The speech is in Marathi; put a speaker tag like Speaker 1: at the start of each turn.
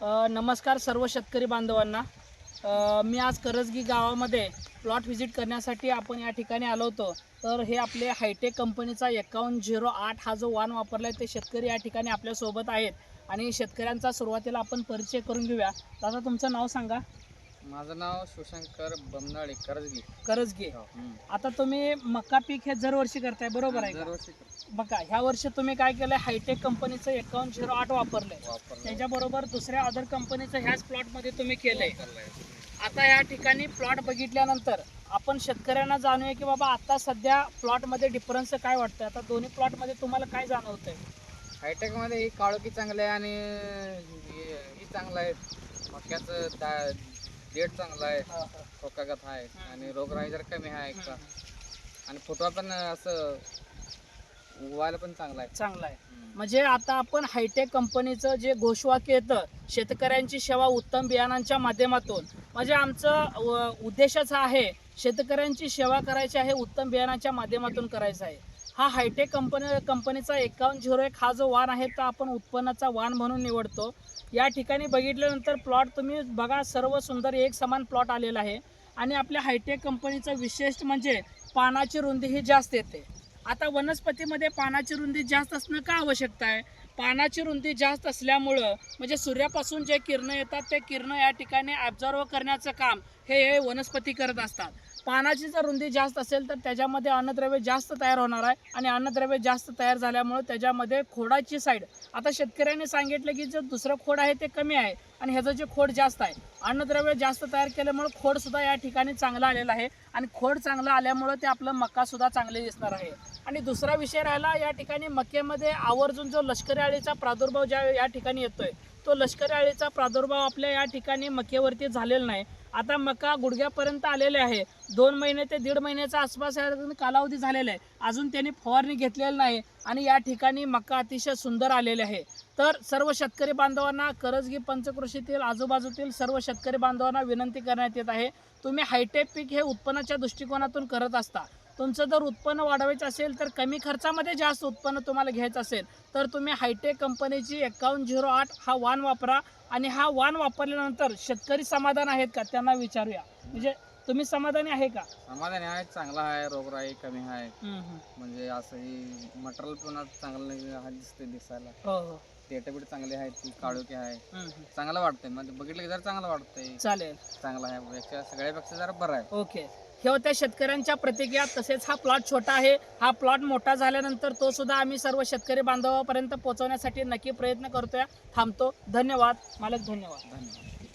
Speaker 1: नमस्कार सर्व शेतकरी बांधवांना। मी आज करजगी गावामध्ये प्लॉट व्हिजिट करण्यासाठी आपण या ठिकाणी आलो होतो। तर हे आपले हायटेक कंपनीचा 5108 हा जो वाण वापरला आहे ते शेतकरी या ठिकाणी आपल्यासोबत आहेत आणि शेतकऱ्यांचा सुरुवातीला आपण परिचय करून घेऊया। दादा तुमचं नाव सांगा।
Speaker 2: माझं नाव शिवशंकर बमनाळे करजगी
Speaker 1: करजगी। आता तुम्ही मका पीक हे दरवर्षी करताय बरोबर आहे का?
Speaker 2: दरवर्षी करतो।
Speaker 1: बघा ह्या वर्षी तुम्ही काय केलं, हायटेक कंपनीचं 5108 वापरलंय, त्याच्याबरोबर दुसऱ्या अदर कंपनीचं ह्याच प्लॉटमध्ये तुम्ही केलंय। आता या ठिकाणी प्लॉट बघितल्यानंतर आपण शेतकऱ्यांना जाणूया की बाबा आता सध्या प्लॉटमध्ये डिफरन्स काय वाटतं, आता दोन्ही प्लॉटमध्ये तुम्हाला काय जाणवतंय?
Speaker 2: हायटेकमध्ये ही काळोखी चांगलं आहे आणि ही चांगलं आहे। मक्याचं देठ चांगलं आहे, ठोकागत आहे आणि रोगराई जर कमी आहे का आणि फुटवा पण असं उगवायला पण चांगला आहे।
Speaker 1: म्हणजे आता आपण हायटेक कंपनीचं जे घोषवाक्य येतं, शेतकऱ्यांची सेवा उत्तम बियाणांच्या माध्यमातून, म्हणजे आमचं उद्देशच हा आहे शेतकऱ्यांची सेवा करायची आहे, उत्तम बियाणांच्या माध्यमातून करायचं आहे। हा हायटेक कंपनीचा 5101 हा जो वाण आहे तो आपण उत्पन्नाचा वाण म्हणून निवडतो। या ठिकाणी बघितल्यानंतर प्लॉट तुम्ही बघा, सर्व सुंदर एक समान प्लॉट आलेला आहे आणि आपल्या हायटेक कंपनीचा विशेष म्हणजे पानाची रुंदी ही जास्त येते। आता वनस्पतीमध्ये पानाची रुंदी जास्त असणं का आवश्यकता आहे? पानाची रुंदी जास्त असल्यामुळं म्हणजे सूर्यापासून जे किरणं येतात ते किरणं या ठिकाणी ॲब्झॉर्व करण्याचं काम हे वनस्पती करत असतात। पानाची जर रुंदी जास्त असेल तर त्याच्यामध्ये अन्नद्रव्य जास्त तयार होणार आहे आणि अन्नद्रव्य जास्त तयार झाल्यामुळे त्याच्यामध्ये खोडाची साईड, आता शेतकऱ्यांनी सांगितलं की जे दुसरं खोड आहे ते कमी आहे आणि ह्याचं जे खोड जास्त आहे, अन्नद्रव्य जास्त तयार केल्यामुळे खोडसुद्धा या ठिकाणी चांगलं आलेलं आहे आणि खोड चांगलं आल्यामुळं ते आपलं मकासुद्धा चांगले दिसणार आहे। आणि दुसरा विषय राहिला, या ठिकाणी मक्यामध्ये आवर्जून जो लष्करी अळीचा प्रादुर्भाव ज्या या ठिकाणी येतोय, तो लष्करी अळीचा प्रादुर्भाव आपल्या या ठिकाणी मक्यावरती झालेला नाही। आता मका गुडघ्यापर्यंत आलेले आहे, 2 महिने ते 1.5 महिन्याचा आसपास कालावधी झालेला आहे, अजून त्यांनी फवारणी घेतलेली नाही आणि या ठिकाणी मका अतिशय सुंदर आलेले आहे। तर सर्व शेतकरी बांधवांना, करजगी पंचक्रोशीतील आजूबाजूतील सर्व शेतकरी बांधवांना विनंती करण्यात येत आहे, तुम्ही हायटेक पीक हे उत्पन्नाच्या दृष्टिकोनातून करत असता, तुमचं जर उत्पन्न वाढवायचं असेल तर कमी खर्चामध्ये जास्त उत्पन्न तुम्हाला घ्यायचं असेल तर तुम्ही हायटेक कंपनीची 5108 हा वाण वापरा आणि हा वाण वापरल्यानंतर शेतकरी समाधान आहेत का त्यांना विचारूया। म्हणजे तुम्ही समाधानी आहे का?
Speaker 2: समाधानी आहे, चांगला आहे, रोगराई कमी आहे, म्हणजे असंही मटेरियल पण चांगलं दिसते दिसायला।
Speaker 1: हो,
Speaker 2: पेटबीट चांगली आहे, ती काळोखी आहे, चांगलं वाटतंय, म्हणजे बघितलं की जरा चांगलं वाटतंय।
Speaker 1: चालेल,
Speaker 2: चांगला आहे, सगळ्यापेक्षा जरा बरं आहे।
Speaker 1: ओके। हे होत्या शेतकऱ्यांच्या प्रतिक्रिया। तसेच हा प्लॉट छोटा आहे, हा प्लॉट मोठा झाल्यानंतर तो सुद्धा आम्ही सर्व शेतकरी बांधवापर्यंत पोहोचवण्यासाठी नक्की प्रयत्न करतोय। थांबतो। धन्यवाद मालक, धन्यवाद।